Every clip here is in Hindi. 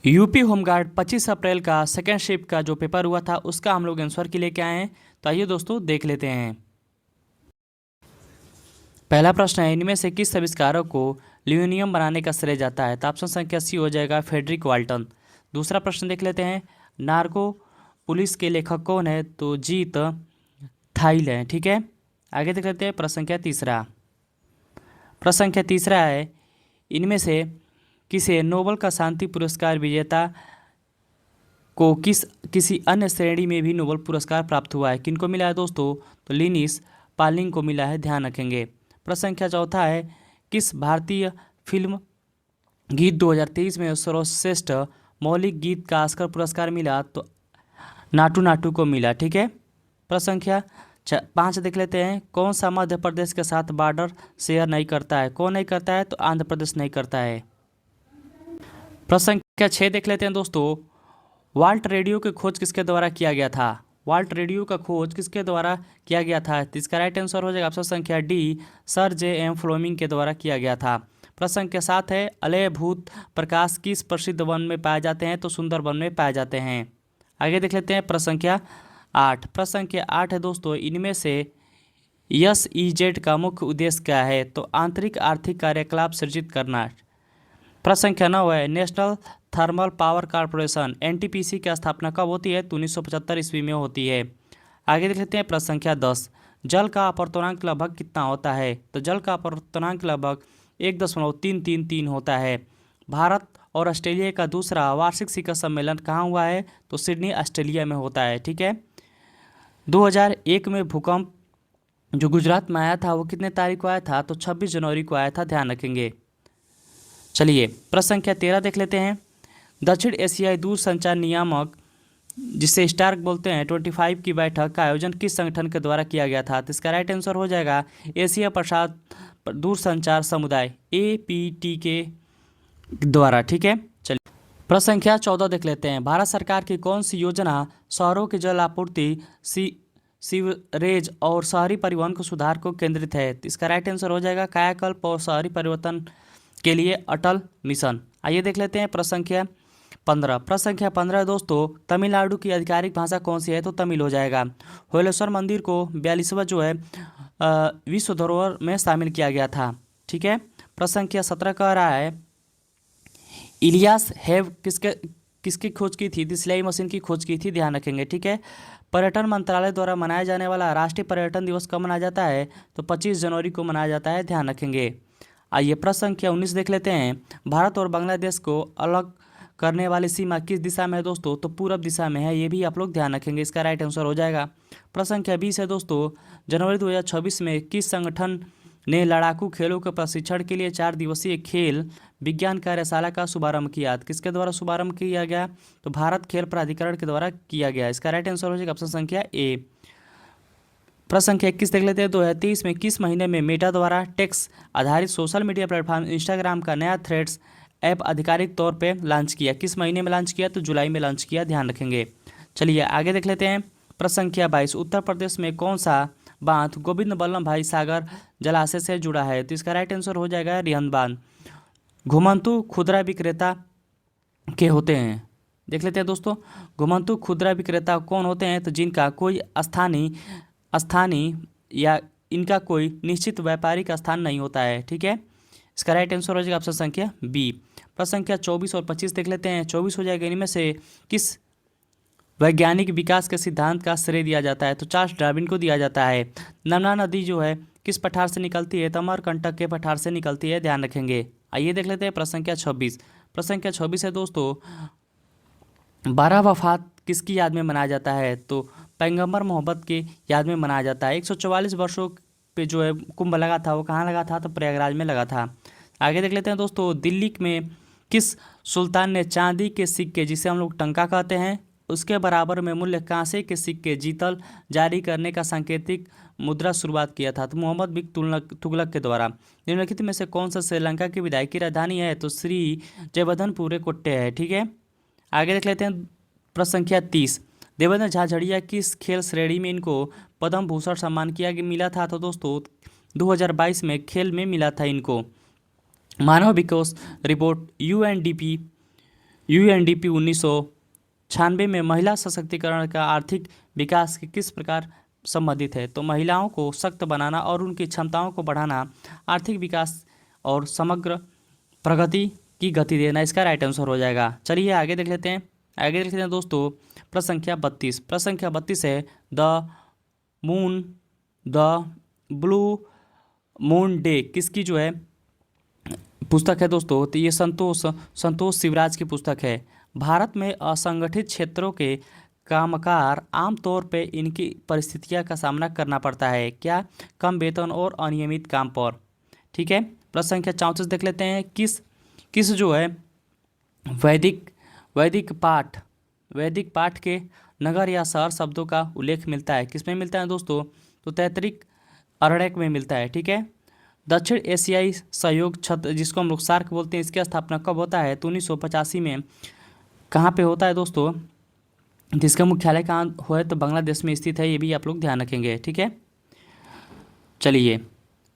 यूपी होमगार्ड 25 अप्रैल का सेकेंड शिफ्ट का जो पेपर हुआ था उसका हम लोग आंसर के लेके आए हैं। तो आइए दोस्तों देख लेते हैं। पहला प्रश्न है, इनमें से किस आविष्कारक को ल्यूनियम बनाने का श्रेय जाता है? तो ऑप्शन संख्या सी हो जाएगा फ्रेडरिक वाल्टन। दूसरा प्रश्न देख लेते हैं, नार्को पुलिस के लेखक कौन है? तो जीत थाइल है। ठीक है, आगे देख लेते हैं प्रश्न संख्या तीसरा। प्रश्न संख्या तीसरा है, इनमें से किसे नोबेल का शांति पुरस्कार विजेता को किसी अन्य श्रेणी में भी नोबेल पुरस्कार प्राप्त हुआ है? किनको मिला है दोस्तों? तो लिनिस पालिंग को मिला है, ध्यान रखेंगे। प्रश्न संख्या चौथा है, किस भारतीय फिल्म गीत 2023 में सर्वश्रेष्ठ मौलिक गीत का ऑस्कर पुरस्कार मिला? तो नाटू नाटू को मिला। ठीक है, प्रश्न संख्या 5 देख लेते हैं, कौन सा मध्य प्रदेश के साथ बॉर्डर शेयर नहीं करता है? कौन नहीं करता है? तो आंध्र प्रदेश नहीं करता है। प्रश्न संख्या 6 देख लेते हैं दोस्तों, वाल्ट रेडियो की खोज किसके द्वारा किया गया था? वाल्ट रेडियो का खोज किसके द्वारा किया गया था? तो इसका राइट आंसर हो जाएगा ऑप्शन संख्या डी, सर जे एम फ्लोमिंग के द्वारा किया गया था। प्रश्न संख्या 7 है, अलय भूत प्रकाश किस प्रसिद्ध वन में पाए जाते हैं? तो सुंदर वन में पाए जाते हैं। आगे देख लेते हैं प्रश्न संख्या 8। प्रश्न संख्या 8 है दोस्तों, इनमें से SEZ का मुख्य उद्देश्य क्या है? तो आंतरिक आर्थिक कार्यकलाप सृजित करना। प्रश्न संख्या 9 है, national thermal power corporation NTPC की स्थापना कब होती है? तो 1975 ईस्वी में होती है। आगे देख लेते हैं प्रश्न संख्या 10, जल का अपवर्तनांक लगभग कितना होता है? तो जल का अपवर्तनांक लगभग 1.333 होता है। भारत और ऑस्ट्रेलिया का दूसरा वार्षिक शिखर सम्मेलन कहाँ हुआ है? तो सिडनी ऑस्ट्रेलिया में होता है। ठीक है, 2001 में भूकंप जो गुजरात में आया था वो कितने तारीख को आया था? तो 26 जनवरी को आया था, ध्यान रखेंगे। चलिए प्रश्न संख्या 13 देख लेते हैं, दक्षिण एशियाई दूरसंचार नियामक जिसे स्टार्क बोलते हैं 25 की बैठक का आयोजन किस संगठन के द्वारा किया गया था? तो इसका राइट आंसर हो जाएगा एशिया प्रशांत दूरसंचार समुदाय APT के द्वारा। ठीक है, चलिए प्रश्न संख्या 14 देख लेते हैं, भारत सरकार की कौन सी योजना शहरों की जल आपूर्ति सीवरेज और शहरी परिवहन को सुधार को केंद्रित है? तो इसका राइट आंसर हो जाएगा कायाकल्प और शहरी परिवर्तन के लिए अटल मिशन। आइए देख लेते हैं प्रश्न संख्या 15। प्रश्न संख्या 15 दोस्तों, तमिलनाडु की आधिकारिक भाषा कौन सी है? तो तमिल हो जाएगा। होलेश्वर मंदिर को 42वां जो है विश्व धरोहर में शामिल किया गया था। ठीक है, प्रश्न संख्या 17 कह रहा है, इलियास हैव किसकी खोज की थी? सिलाई मशीन की खोज की थी, ध्यान रखेंगे। ठीक है, पर्यटन मंत्रालय द्वारा मनाया जाने वाला राष्ट्रीय पर्यटन दिवस कब मनाया जाता है? तो 25 जनवरी को मनाया जाता है, ध्यान रखेंगे। आइए प्रश्न संख्या 19 देख लेते हैं, भारत और बांग्लादेश को अलग करने वाली सीमा किस दिशा में है दोस्तों? तो पूरब दिशा में है, ये भी आप लोग ध्यान रखेंगे, इसका राइट आंसर हो जाएगा। प्रश्न संख्या 20 है दोस्तों, जनवरी 2026 में किस संगठन ने लड़ाकू खेलों के प्रशिक्षण के लिए 4 दिवसीय खेल विज्ञान कार्यशाला का शुभारंभ किया? किसके द्वारा शुभारंभ किया गया? तो भारत खेल प्राधिकरण के द्वारा किया गया, इसका राइट आंसर हो जाएगा ऑप्शन संख्या ए। प्रश्न संख्या 21 देख लेते हैं, 2023 में किस महीने में मेटा द्वारा टेक्स्ट आधारित सोशल मीडिया प्लेटफॉर्म इंस्टाग्राम का नया थ्रेड्स ऐप आधिकारिक तौर पे लॉन्च किया? किस महीने में लॉन्च किया? तो जुलाई में लॉन्च किया, ध्यान रखेंगे। चलिए आगे देख लेते हैं प्रश्न संख्या 22, उत्तर प्रदेश में कौन सा बांध गोविंद बल्लभ भाई सागर जलाशय से जुड़ा है? तो इसका राइट आंसर हो जाएगा रिहंद बांध। घुमंतु खुदरा विक्रेता के होते हैं, देख लेते हैं दोस्तों, घुमंतु खुदरा विक्रेता कौन होते हैं? तो जिनका कोई स्थानीय या इनका कोई निश्चित व्यापारिक स्थान नहीं होता है। ठीक है, इसका राइट आंसर हो जाएगा ऑप्शन संख्या बी। प्रश्न संख्या 24 और 25 देख लेते हैं, 24 हो जाएगा, इनमें से किस वैज्ञानिक विकास के सिद्धांत का श्रेय दिया जाता है? तो चार्ल्स डार्विन को दिया जाता है। नर्मदा नदी जो है किस पठार से निकलती है? तो अमरकंटक के पठार से निकलती है, ध्यान रखेंगे। आइए देख लेते हैं प्रश्न संख्या 26। प्रश्न संख्या 26 है दोस्तों, 12 वफात किसकी याद में मनाया जाता है? तो पैगंबर मोहम्मद की याद में मनाया जाता है। 144 वर्षों पे जो है कुंभ लगा था, वो कहाँ लगा था? तो प्रयागराज में लगा था। आगे देख लेते हैं दोस्तों, दिल्ली में किस सुल्तान ने चांदी के सिक्के, जिसे हम लोग टंका कहते हैं, उसके बराबर में मूल्य कांसे के सिक्के जीतल जारी करने का सांकेतिक मुद्रा शुरुआत किया था? तो मोहम्मद बिन तुगलक के द्वारा। निम्नलिखित में से कौन सा श्रीलंका की विधायकी राजधानी है? तो श्री जयवर्धनपुरे कोट्टे है। ठीक है, आगे देख लेते हैं प्रश्न संख्या 30, देवेंद्र झाझड़िया किस खेल श्रेणी में इनको पद्म भूषण सम्मान मिला था? तो दोस्तों 2022 में खेल में मिला था इनको। मानव विकास रिपोर्ट UNDP यूएनडीपी 1996 में महिला सशक्तिकरण का आर्थिक विकास के किस प्रकार संबंधित है? तो महिलाओं को सशक्त बनाना और उनकी क्षमताओं को बढ़ाना, आर्थिक विकास और समग्र प्रगति की गति देना इसका राइट आंसर हो जाएगा। चलिए आगे देख लेते हैं। आगे देख लेते हैं दोस्तों, प्रश्न संख्या 32। प्रश्न संख्या 32 है the moon the blue moon day किसकी जो है पुस्तक है दोस्तों? तो ये संतोष शिवराज की पुस्तक है। भारत में असंगठित क्षेत्रों के कामगार आमतौर पे इनकी परिस्थितियों का सामना करना पड़ता है, क्या? कम वेतन और अनियमित काम पर। ठीक है। प्रश्न संख्या 34 देख लेते हैं। किस जो है वैदिक पाठ के नगर या शहर शब्दों का उल्लेख मिलता है? किसमें मिलता है दोस्तों? तो तैतृक अरण्यक में मिलता है। ठीक है। दक्षिण एशियाई सहयोग छत्र जिसको हम लोग सार्क बोलते हैं, इसकी स्थापना कब होता है? तो 1985 में। कहाँ पे होता है दोस्तों? जिसका मुख्यालय कहाँ है? तो बांग्लादेश में स्थित है, ये भी आप लोग ध्यान रखेंगे। ठीक है। चलिए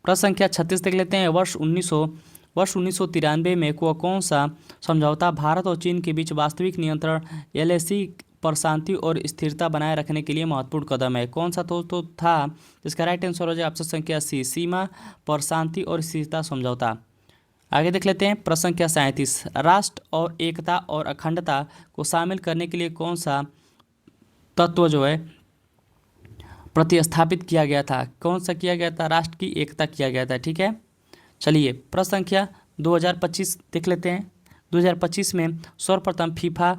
प्रश्न संख्या 36 देख लेते हैं। वर्ष 1993 में कौन सा समझौता भारत और चीन के बीच वास्तविक नियंत्रण एलएसी पर शांति और स्थिरता बनाए रखने के लिए महत्वपूर्ण कदम है? कौन सा तो था? इसका राइट आंसर हो जाए ऑप्शन संख्या सी, सीमा पर शांति और स्थिरता समझौता। आगे देख लेते हैं। प्रश्न संख्या 37। राष्ट्र और एकता और अखंडता को शामिल करने के लिए कौन सा तत्व जो है प्रतिस्थापित किया गया था? कौन सा किया गया था? राष्ट्र की एकता किया गया था। ठीक है। चलिए प्रश्न संख्या 2025 देख लेते हैं। 2025 में सर्वप्रथम फीफा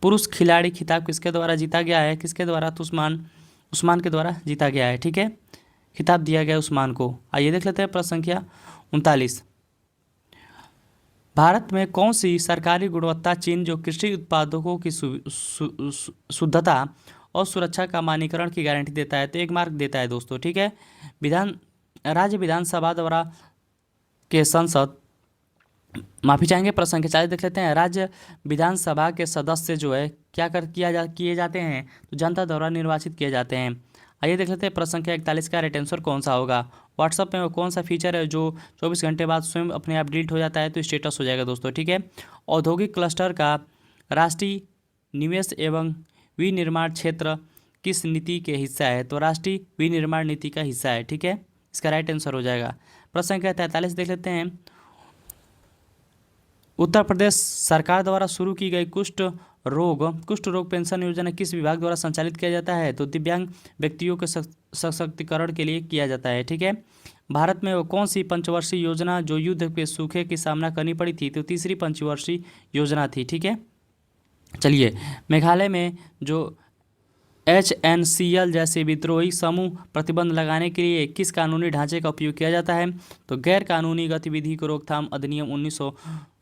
पुरुष खिलाड़ी खिताब किसके द्वारा जीता गया है? किसके द्वारा? तो उस्मान के द्वारा जीता गया है। ठीक है। खिताब दिया गया उस्मान को। आइए देख लेते हैं प्रश्न संख्या 39। भारत में कौन सी सरकारी गुणवत्ता चिन्ह जो कृषि उत्पादकों की शुद्धता और सुरक्षा का मानकीकरण की गारंटी देता है? तो 1 मार्क देता है दोस्तों। ठीक है। राज्य विधानसभा द्वारा के संसद माफी चाहेंगे। प्रश्न संख्या 40 देख लेते हैं। राज्य विधानसभा के सदस्य जो है किए जाते हैं? तो जनता द्वारा निर्वाचित किए जाते हैं। आइए देख लेते हैं प्रश्न संख्या 41 का राइट आंसर कौन सा होगा? व्हाट्सएप में वो कौन सा फीचर है जो 24 घंटे बाद स्वयं अपने आप डिलीट हो जाता है? तो स्टेटस हो जाएगा दोस्तों। ठीक है। औद्योगिक क्लस्टर का राष्ट्रीय निवेश एवं विनिर्माण क्षेत्र किस नीति के हिस्सा है? तो राष्ट्रीय विनिर्माण नीति का हिस्सा है। ठीक है। इसका राइट आंसर हो जाएगा। प्रश्न संख्या 43 देख लेते हैं। उत्तर प्रदेश सरकार द्वारा शुरू की गई कुष्ठ रोग पेंशन योजना किस विभाग द्वारा संचालित किया जाता है? तो दिव्यांग व्यक्तियों के सशक्तिकरण के लिए किया जाता है। ठीक है। भारत में वो कौन सी पंचवर्षीय योजना जो युद्ध के सूखे की सामना करनी पड़ी थी? तो तीसरी पंचवर्षीय योजना थी। ठीक है। चलिए मेघालय में जो HNCL जैसे विद्रोही समूह प्रतिबंध लगाने के लिए किस कानूनी ढांचे का उपयोग किया जाता है? तो गैर कानूनी गतिविधि को रोकथाम अधिनियम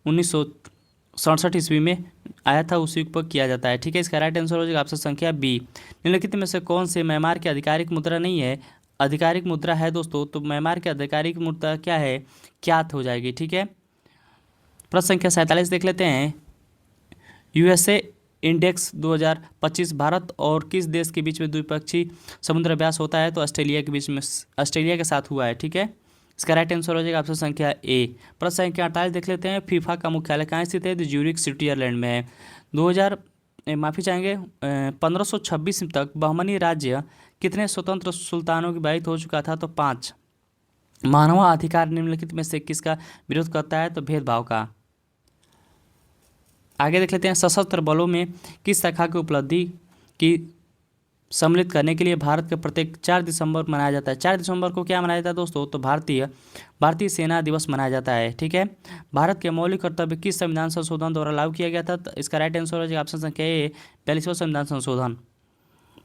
1967 ईस्वी में आया था, उसी पर किया जाता है। ठीक है। इसका राइट आंसर हो जाएगा ऑप्शन संख्या बी। निम्नलिखित में से कौन से म्यांमार की आधिकारिक मुद्रा नहीं है? आधिकारिक मुद्रा है दोस्तों, तो म्यांमार की आधिकारिक मुद्रा क्या है? क्यात हो जाएगी। ठीक है। प्रश्न संख्या 47 देख लेते हैं। USA इंडेक्स 2025 भारत और किस देश के बीच में द्विपक्षीय समुद्र अभ्यास होता है? तो ऑस्ट्रेलिया के बीच में, ऑस्ट्रेलिया के साथ हुआ है। ठीक है। इसका राइट आंसर हो जाएगा ऑप्शन संख्या ए। प्रश्न संख्या 48 देख लेते हैं। फीफा का मुख्यालय कहाँ स्थित है? तो ज्यूरिख स्विट्जरलैंड में है। 1526 तक बहमनी राज्य कितने स्वतंत्र सुल्तानों की बाइत हो चुका था? तो 5। मानवाधिकार निम्नलिखित में से किसका विरोध करता है? तो भेदभाव का। आगे देख लेते हैं। सशस्त्र बलों में किस शाखा की उपलब्धि की सम्मिलित करने के लिए भारत के प्रत्येक 4 दिसंबर मनाया जाता है? 4 दिसंबर को क्या मनाया जाता है दोस्तों? तो भारतीय सेना दिवस मनाया जाता है। ठीक है। भारत के मौलिक कर्तव्य किस संविधान संशोधन द्वारा लागू किया गया था? तो इसका राइट आंसर हो जाएगा ऑप्शन संख्या ए, 42वां संविधान संशोधन।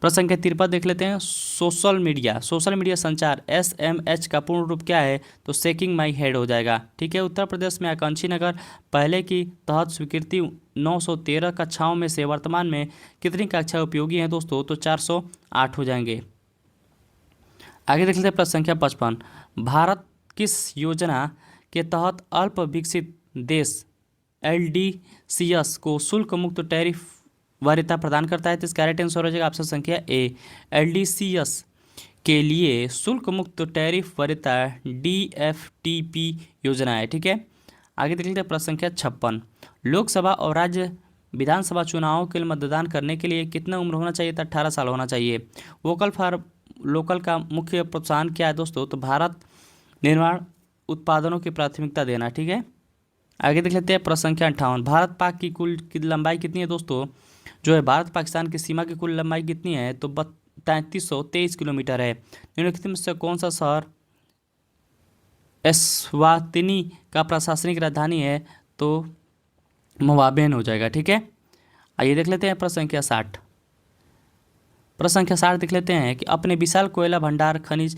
प्रश्न संख्या 53 देख लेते हैं। सोशल मीडिया संचार SMH का पूर्ण रूप क्या है? तो शेकिंग माई हेड हो जाएगा। ठीक है। उत्तर प्रदेश में आकांक्षी नगर पहले की तहत स्वीकृति 913 कक्षाओं में से वर्तमान में कितनी कक्षा उपयोगी हैं दोस्तों? तो 408 हो जाएंगे। आगे देख लेते हैं प्रश्न संख्या 55। भारत किस योजना के तहत अल्प विकसित देश LDCs को शुल्क मुक्त टैरिफ वरीयता प्रदान करता है? तो इसका राइट आंसर हो जाएगा ऑप्शन संख्या ए। LDCs के लिए शुल्क मुक्त टैरिफ वरीयता DFTP योजना है। ठीक है। आगे देख लेते हैं प्रश्न संख्या 56। लोकसभा और राज्य विधानसभा चुनावों के लिए मतदान करने के लिए कितना उम्र होना चाहिए? तो 18 साल होना चाहिए। वोकल फॉर लोकल का मुख्य प्रोत्साहन क्या है दोस्तों? तो भारत निर्माण उत्पादनों की प्राथमिकता देना। ठीक है, आगे देख लेते हैं प्रश्न संख्या 58। भारत पाक की कुल की लंबाई कितनी है दोस्तों? जो है भारत पाकिस्तान की सीमा की कुल लंबाई कितनी है? तो 3323 किलोमीटर है। निम्नलिखित में से कौन सा शहर एस्वातिनी का प्रशासनिक राजधानी है? तो मोवाबेन हो जाएगा। ठीक है, आइए देख लेते हैं प्रश्न संख्या 60। प्रश्न संख्या 60 देख लेते हैं कि अपने विशाल कोयला भंडार खनिज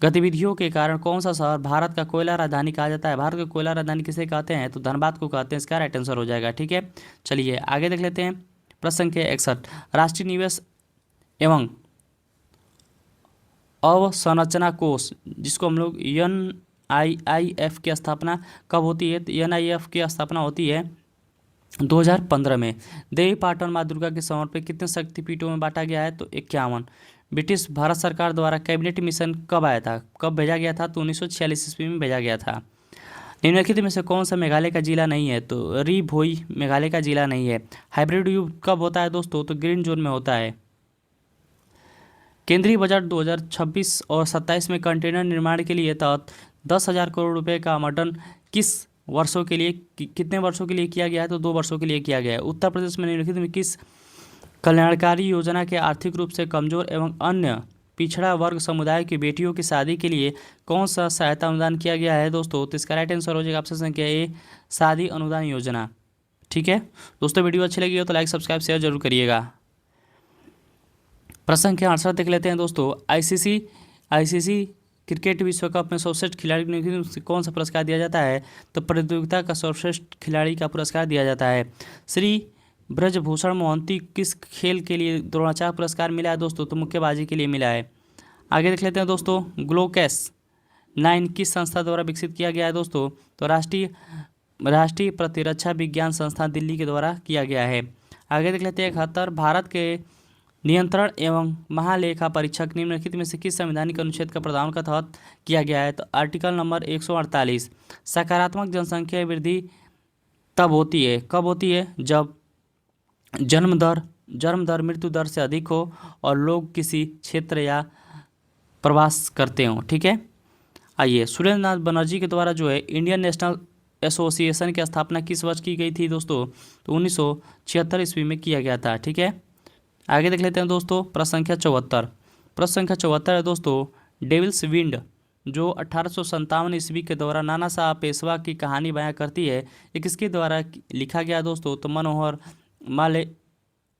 गतिविधियों के कारण कौन सा शहर भारत का कोयला राजधानी कहा जाता है? भारत का कोयला राजधानी किसे कहते हैं? तो धनबाद को कहते हैं। इसका राइट आंसर हो जाएगा। ठीक है, चलिए आगे देख लेते हैं प्रश्न संख्या 61। राष्ट्रीय निवेश एवं अवसंरचना कोष, जिसको हम लोग NIIF की स्थापना कब होती है? तो NIIF की स्थापना होती है 2015 में। देवी पाटन माँ दुर्गा के समर्पित कितने शक्तिपीठों में बांटा गया है? तो 51। ब्रिटिश भारत सरकार द्वारा कैबिनेट मिशन कब आया था, कब भेजा गया था? तो 1946 ईस्वी में भेजा गया था। निम्नलिखित में से कौन सा मेघालय का जिला नहीं है? तो री भोई मेघालय का जिला नहीं है। हाइब्रिड युग कब होता है दोस्तों? तो ग्रीन जोन में होता है। केंद्रीय बजट 2026 और 27 में कंटेनर निर्माण के लिए तहत 10,000 करोड़ रुपए का आवंटन किस वर्षों के लिए कितने वर्षों के लिए किया गया है? तो 2 वर्षों के लिए किया गया है। उत्तर प्रदेश में निम्नलिखित में किस कल्याणकारी योजना के आर्थिक रूप से कमजोर एवं अन्य पिछड़ा वर्ग समुदाय की बेटियों की शादी के लिए कौन सा सहायता अनुदान किया गया है दोस्तों? तो इसका राइट आंसर हो जाएगा ऑप्शन संख्या ए, शादी अनुदान योजना। ठीक है दोस्तों, वीडियो अच्छी लगी हो तो लाइक सब्सक्राइब शेयर जरूर करिएगा। प्रश्न संख्या 68 देख लेते हैं दोस्तों। आईसीसी क्रिकेट विश्व कप में सर्वश्रेष्ठ खिलाड़ी को कौन सा पुरस्कार दिया जाता है? तो प्रतियोगिता का सर्वश्रेष्ठ खिलाड़ी का पुरस्कार दिया जाता है। श्री ब्रजभूषण मोहंती किस खेल के लिए द्रोणाचार्य पुरस्कार मिला है दोस्तों? तो मुक्केबाजी के लिए मिला है। आगे देख लेते हैं दोस्तों। ग्लोकेस 9 किस संस्था द्वारा विकसित किया गया है दोस्तों? तो राष्ट्रीय प्रतिरक्षा विज्ञान संस्थान दिल्ली के द्वारा किया गया है। आगे देख लेते हैं 71। भारत के नियंत्रण एवं महालेखा परीक्षक निम्नलिखित में से किस संवैधानिक अनुच्छेद का प्रावधान का तहत किया गया है? तो आर्टिकल नंबर 148। सकारात्मक जनसंख्या वृद्धि तब होती है, कब होती है? जब जन्म दर मृत्यु दर से अधिक हो और लोग किसी क्षेत्र या प्रवास करते हों। ठीक है, आइए सुरेंद्र नाथ बनर्जी के द्वारा जो है इंडियन नेशनल एसोसिएशन की स्थापना किस वर्ष की गई थी दोस्तों? तो 1976 ईस्वी में किया गया था। ठीक है, आगे देख लेते हैं दोस्तों प्रश्न संख्या 74। प्रश्न संख्या 74 है दोस्तों। डेविल्स विंड जो 1857 ईस्वी के दौरान नाना साहब पेशवा की कहानी बयां करती है, ये किसके द्वारा लिखा गया दोस्तों? तो मनोहर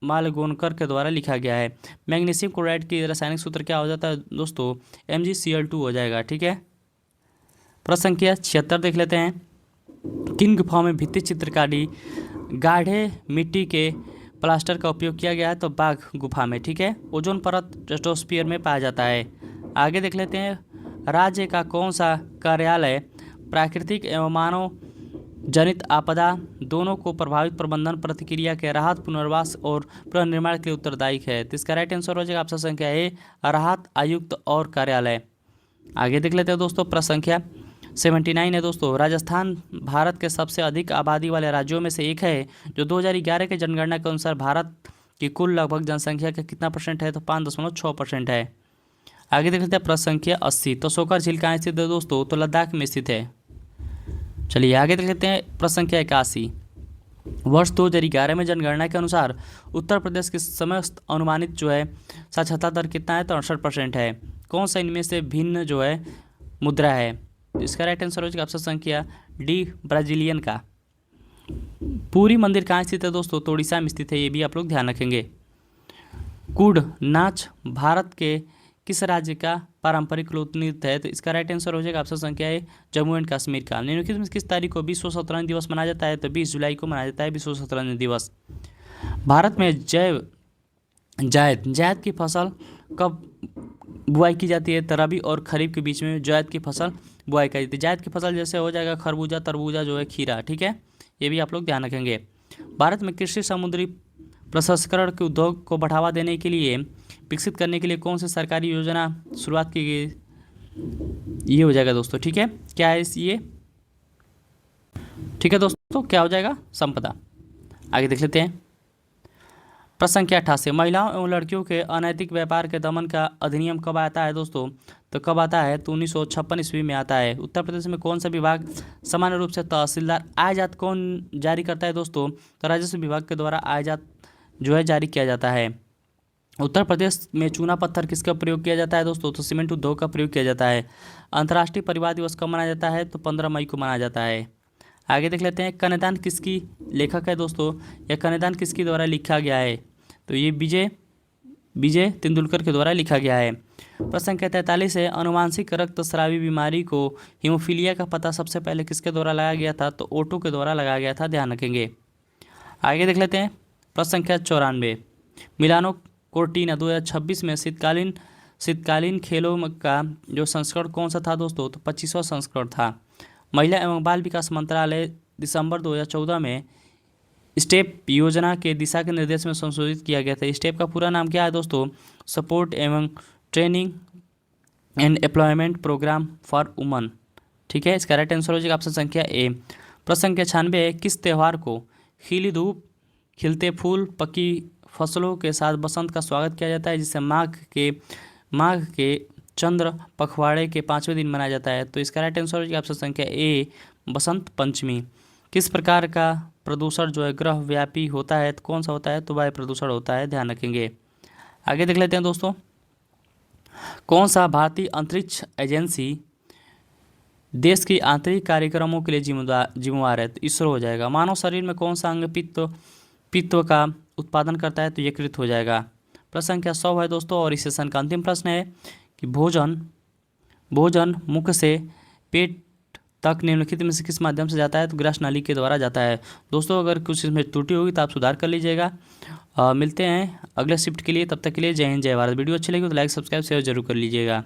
मालगोनकर के द्वारा लिखा गया है। मैग्नीशियम क्लोराइड की रासायनिक सूत्र क्या हो जाता है दोस्तों? MgCl2 हो जाएगा। ठीक है, प्रश्न संख्या 76 देख लेते हैं। किन गुफाओं में भित्ति चित्रकारी गाढ़े मिट्टी के प्लास्टर का उपयोग किया गया है? तो बाघ गुफा में। ठीक है, ओजोन परत स्ट्रेटोस्फीयर में पाया जाता है। आगे देख लेते हैं। राज्य का कौन सा कार्यालय प्राकृतिक एवं मानव जनित आपदा दोनों को प्रभावित प्रबंधन प्रक्रिया के राहत पुनर्वास और पुनर्निर्माण के लिए उत्तरदायी है? तो इसका राइट आंसर हो जाएगा ऑप्शन संख्या ए, राहत आयुक्त और कार्यालय। आगे देख लेते हैं दोस्तों। प्रश्न संख्या 79 है दोस्तों। राजस्थान भारत के सबसे अधिक आबादी वाले राज्यों में से एक है, जो 2011 के जनगणना के अनुसार भारत की कुल लगभग जनसंख्या का कितना % है? तो 5.6% है। आगे देख लेते हैं प्रश्न संख्या 80। तो सोकर झील कहाँ स्थित है दोस्तों? तो लद्दाख में स्थित है। चलिए आगे देख लेते हैं प्रश्न संख्या 81। वर्ष 2011 में जनगणना के अनुसार उत्तर प्रदेश की समस्त अनुमानित जो है साक्षरता दर कितना है? तो 68% है। कौन सा इनमें से भिन्न जो है मुद्रा है? तो इसका राइट आंसर हो जाएगा ऑप्शन संख्या डी, ब्राजीलियन का। पूरी मंदिर कहाँ स्थित है दोस्तों? तो उड़ीसा में स्थित है, ये भी आप लोग ध्यान रखेंगे। कुड नाच भारत के किस राज्य का पारंपरिक लोक नृत्य है? तो इसका राइट आंसर हो जाएगा ऑप्शन संख्या है जम्मू एंड कश्मीर का। निम्नलिखित में किस तारीख को विश्व शतरंज दिवस मनाया जाता है? तो 20 जुलाई को मनाया जाता है विश्व शतरंज दिवस। भारत में जायद की फसल कब बुआई की जाती है? तो रबी और खरीफ के बीच में जायद की फसल बुआई की जाती है। जायद की फसल जैसे हो जाएगा खरबूजा, तरबूजा जो है, खीरा। ठीक है, ये भी आप लोग ध्यान रखेंगे। भारत में कृषि समुद्री प्रसंस्करण के उद्योग को बढ़ावा देने के लिए विकसित करने के लिए कौन सी सरकारी योजना शुरुआत की गई? ये हो जाएगा दोस्तों। ठीक है, क्या है ये? ठीक है दोस्तों, क्या हो जाएगा? संपदा। आगे देख लेते हैं। प्रश्न संख्या 88, महिलाओं एवं लड़कियों के अनैतिक व्यापार के दमन का अधिनियम कब आता है दोस्तों? तो कब आता है? तो 1956 ईस्वी में आता है। उत्तर प्रदेश में कौन सा विभाग सामान्य रूप से तहसीलदार आयजात कौन जारी करता है दोस्तों? तो राजस्व विभाग के द्वारा आयजात जो है जारी किया जाता है। उत्तर प्रदेश में चूना पत्थर किसका प्रयोग किया जाता है दोस्तों? तो सीमेंट उद्योग का प्रयोग किया जाता है। अंतर्राष्ट्रीय परिवार दिवस कब मनाया जाता है? तो 15 मई को मनाया जाता है। आगे देख लेते हैं, कन्यादान किसकी लेखक है दोस्तों? या कन्यादान किसके द्वारा लिखा गया है? तो ये विजय विजय तेंदुलकर के द्वारा लिखा गया है। प्रश्न संख्या 43 है, अनुवांशिक रक्तस्रावी बीमारी को हीमोफीलिया का पता सबसे पहले किसके द्वारा लगाया गया था? तो ओटो के द्वारा लगाया गया था, ध्यान रखेंगे। आगे देख लेते हैं। प्रश्न संख्या 94, मिलानो कोर्टिना 2026 में शीतकालीन खेलों का जो संस्करण कौन सा था दोस्तों? तो 25वां संस्करण था। महिला एवं बाल विकास मंत्रालय दिसंबर 2014 में स्टेप योजना के दिशा के निर्देश में संशोधित किया गया था। स्टेप का पूरा नाम क्या है दोस्तों? सपोर्ट एवं training and employment programme for woman. ठीक है, इसका राइट आंसर हो जाएगा ऑप्शन संख्या ए। प्रश्न संख्या 96, किस त्यौहार को खिली धूप, खिलते फूल, पकी फसलों के साथ बसंत का स्वागत किया जाता है, जिसे माघ के चंद्र पखवाड़े के 5वें दिन मनाया जाता है? तो इसका राइट आंसर हो जाएगा ऑप्शन संख्या ए, बसंत पंचमी। किस प्रकार का प्रदूषण जो है ग्रह व्यापी होता है? तो कौन सा होता है? तो वायु प्रदूषण होता है, ध्यान रखेंगे। आगे देख लेते हैं दोस्तों, कौन सा भारतीय अंतरिक्ष एजेंसी देश की आंतरिक कार्यक्रमों के लिए जिम्मेवार है? तो इसरो हो जाएगा। मानव शरीर में कौन सा अंग पित्त का उत्पादन करता है? तो यकृत हो जाएगा। प्रश्न संख्या 100 है दोस्तों, और इस सेशन का अंतिम प्रश्न है कि भोजन मुख से पेट तक निम्नलिखित में से किस माध्यम से जाता है? तो ग्रस नाली के द्वारा जाता है। दोस्तों अगर कुछ इसमें त्रुटि होगी तो आप सुधार कर लीजिएगा। मिलते हैं अगले शिफ्ट के लिए, तब तक के लिए जय हिंद जय भारत। वीडियो अच्छी लगी तो लाइक सब्सक्राइब शेयर जरूर कर लीजिएगा।